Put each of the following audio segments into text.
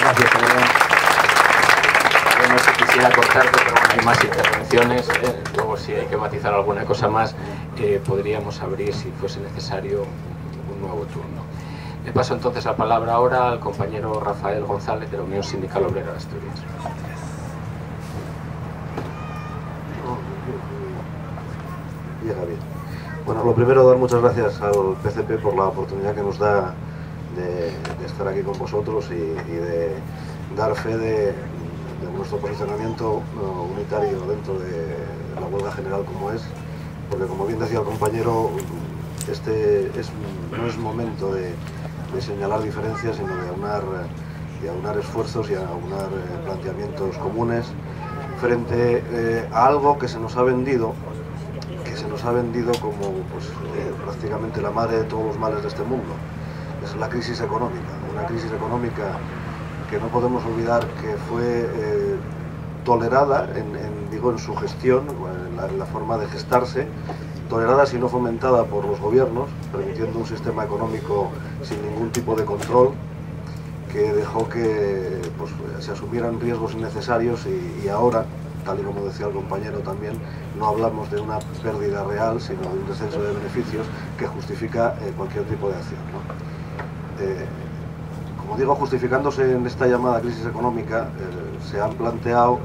Gracias, señora. Yo no sé, quisiera cortarte, pero bueno, hay más intervenciones. Luego, si hay que matizar alguna cosa más, podríamos abrir, si fuese necesario, un nuevo turno. Le paso entonces la palabra ahora al compañero Rafael González, de la Unión Sindical Obrera de Asturias. Bien. Bueno, lo primero, dar muchas gracias al PCP por la oportunidad que nos da de estar aquí con vosotros y de dar fe de nuestro posicionamiento unitario dentro de la huelga general como es, porque como bien decía el compañero, no es momento de señalar diferencias, sino de aunar esfuerzos y aunar planteamientos comunes frente a algo que se nos ha vendido como prácticamente la madre de todos los males de este mundo. Es la crisis económica, una crisis económica que no podemos olvidar que fue tolerada en su gestión, en la forma de gestarse, tolerada si no fomentada por los gobiernos, permitiendo un sistema económico sin ningún tipo de control, que dejó que se asumieran riesgos innecesarios y ahora, tal y como decía el compañero también, no hablamos de una pérdida real, sino de un descenso de beneficios que justifica cualquier tipo de acción, ¿no? Como digo, justificándose en esta llamada crisis económica, se han planteado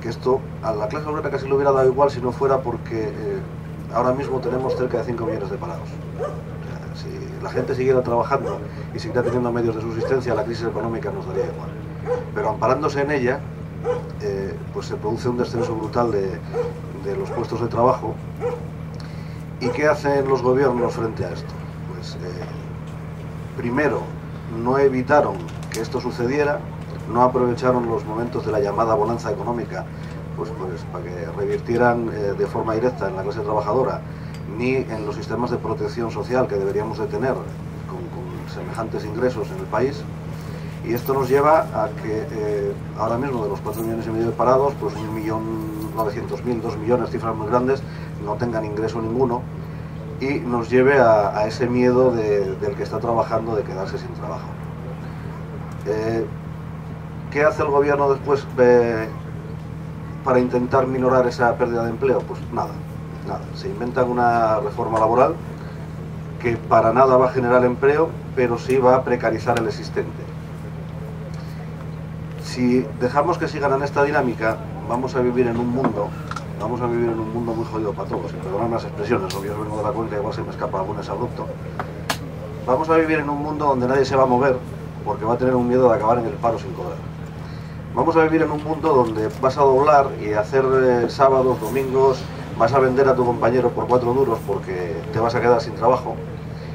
que esto a la clase obrera casi le hubiera dado igual si no fuera porque ahora mismo tenemos cerca de 5 millones de parados. O sea, si la gente siguiera trabajando y siguiera teniendo medios de subsistencia, la crisis económica nos daría igual. Pero amparándose en ella, se produce un descenso brutal de los puestos de trabajo. ¿Y qué hacen los gobiernos frente a esto? Primero, no evitaron que esto sucediera, no aprovecharon los momentos de la llamada bonanza económica para que revirtieran de forma directa en la clase trabajadora, ni en los sistemas de protección social que deberíamos de tener con semejantes ingresos en el país. Y esto nos lleva a que ahora mismo de los 4,5 millones de parados, 1.900.000, 2 millones, cifras muy grandes, no tengan ingreso ninguno, y nos lleve a ese miedo del que está trabajando de quedarse sin trabajo. ¿Qué hace el gobierno después para intentar minorar esa pérdida de empleo? Pues nada. Se inventan una reforma laboral que para nada va a generar empleo, pero sí va a precarizar el existente. Si dejamos que sigan en esta dinámica, vamos a vivir en un mundo muy jodido para todos, y perdonad las expresiones, yo vengo de la cuenca, igual se me escapa algún exabrupto. Vamos a vivir en un mundo donde nadie se va a mover porque va a tener un miedo de acabar en el paro sin cobrar. Vamos a vivir en un mundo donde vas a doblar y hacer sábados, domingos, vas a vender a tu compañero por 4 duros porque te vas a quedar sin trabajo.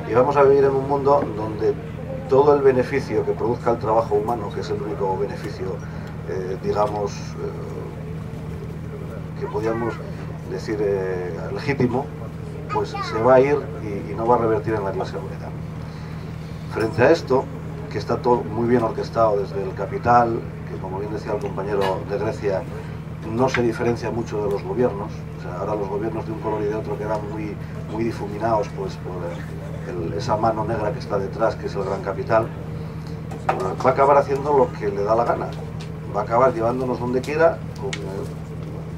Y vamos a vivir en un mundo donde todo el beneficio que produzca el trabajo humano, que es el único beneficio, que podríamos decir legítimo, se va a ir y no va a revertir en la clase obrera. Frente a esto, que está todo muy bien orquestado desde el capital, que como bien decía el compañero de Grecia, no se diferencia mucho de los gobiernos. O sea, ahora los gobiernos de un color y de otro quedan muy difuminados por esa mano negra que está detrás, que es el gran capital. Va a acabar haciendo lo que le da la gana, va a acabar llevándonos donde quiera,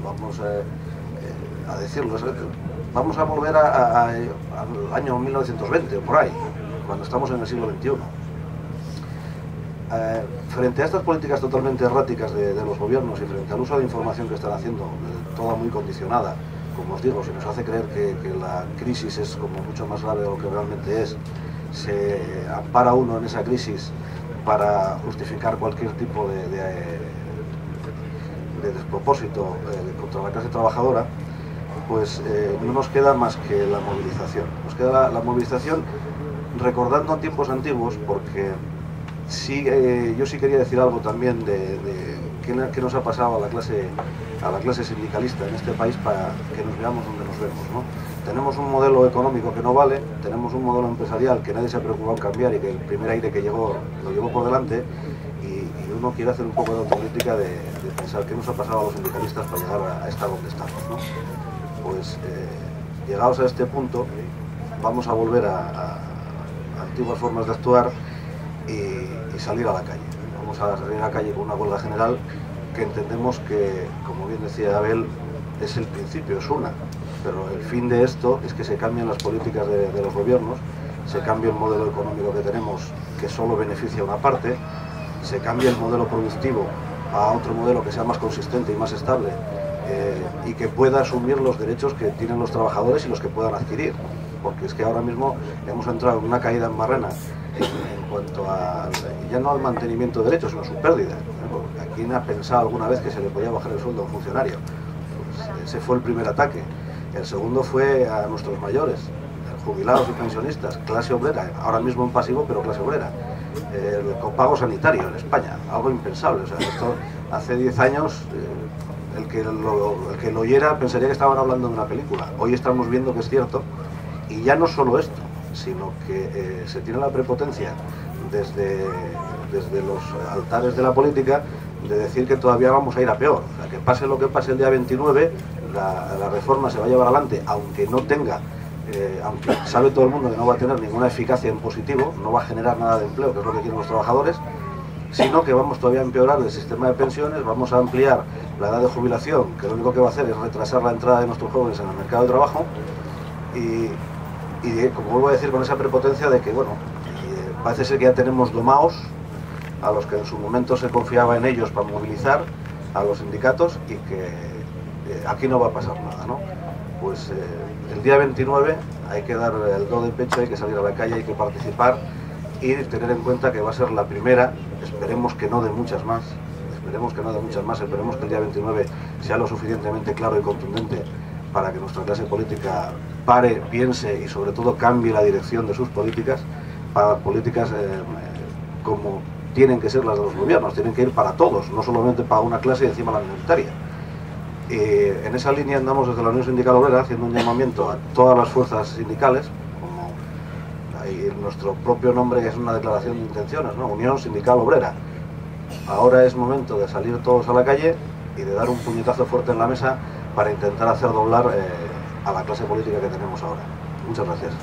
vamos a decirlo, vamos a volver al año 1920 o por ahí, cuando estamos en el siglo XXI. Frente a estas políticas totalmente erráticas de los gobiernos y frente al uso de información que están haciendo, toda muy condicionada, como os digo, se nos hace creer que la crisis es como mucho más grave de lo que realmente es, se ampara uno en esa crisis para justificar cualquier tipo de despropósito contra la clase trabajadora, no nos queda más que la movilización. Nos queda la movilización recordando tiempos antiguos, porque yo sí quería decir algo también de qué nos ha pasado a la clase sindicalista en este país para que nos veamos donde nos vemos, ¿no? Tenemos un modelo económico que no vale, tenemos un modelo empresarial que nadie se ha preocupado en cambiar y que el primer aire que llegó lo llevó por delante, y uno quiere hacer un poco de autocrítica de pensar qué nos ha pasado a los sindicalistas para llegar a estar donde estamos, ¿no? Llegados a este punto, vamos a volver a antiguas formas de actuar y y salir a la calle. Vamos a salir a la calle con una huelga general que entendemos que, como bien decía Abel, es el principio, es una, pero el fin de esto es que se cambien las políticas de los gobiernos, se cambie el modelo económico que tenemos, que solo beneficia a una parte, se cambie el modelo productivo a otro modelo que sea más consistente y más estable, y que pueda asumir los derechos que tienen los trabajadores y los que puedan adquirir, porque es que ahora mismo hemos entrado en una caída en barrena en cuanto a, ya no al mantenimiento de derechos, sino a su pérdida. ¿A quién ha pensado alguna vez que se le podía bajar el sueldo a un funcionario? Pues ese fue el primer ataque. El segundo fue a nuestros mayores, jubilados y pensionistas, clase obrera, ahora mismo en pasivo, pero clase obrera. El copago sanitario en España, algo impensable. O sea, esto hace 10 años el que lo oyera pensaría que estaban hablando de una película. Hoy estamos viendo que es cierto, y ya no solo esto, sino que se tiene la prepotencia desde los altares de la política de decir que todavía vamos a ir a peor. O sea, que pase lo que pase el día 29, la reforma se va a llevar adelante, aunque no tenga, aunque sabe todo el mundo que no va a tener ninguna eficacia en positivo, no va a generar nada de empleo, que es lo que quieren los trabajadores, sino que vamos todavía a empeorar el sistema de pensiones, vamos a ampliar la edad de jubilación, que lo único que va a hacer es retrasar la entrada de nuestros jóvenes en el mercado de trabajo, y como vuelvo a decir, con esa prepotencia de que, bueno, parece ser que ya tenemos domados a los que en su momento se confiaba en ellos para movilizar, a los sindicatos, y que aquí no va a pasar nada, ¿no? Pues el día 29 hay que dar el do de pecho, hay que salir a la calle, hay que participar y tener en cuenta que va a ser la primera, esperemos que no de muchas más, esperemos que el día 29 sea lo suficientemente claro y contundente para que nuestra clase política pare, piense y sobre todo cambie la dirección de sus políticas, para políticas como tienen que ser las de los gobiernos, tienen que ir para todos, no solamente para una clase y encima la minoritaria. En esa línea andamos desde la Unión Sindical Obrera haciendo un llamamiento a todas las fuerzas sindicales, como ahí nuestro propio nombre es una declaración de intenciones, ¿no? Unión Sindical Obrera. Ahora es momento de salir todos a la calle y de dar un puñetazo fuerte en la mesa para intentar hacer doblar a la clase política que tenemos ahora. Muchas gracias.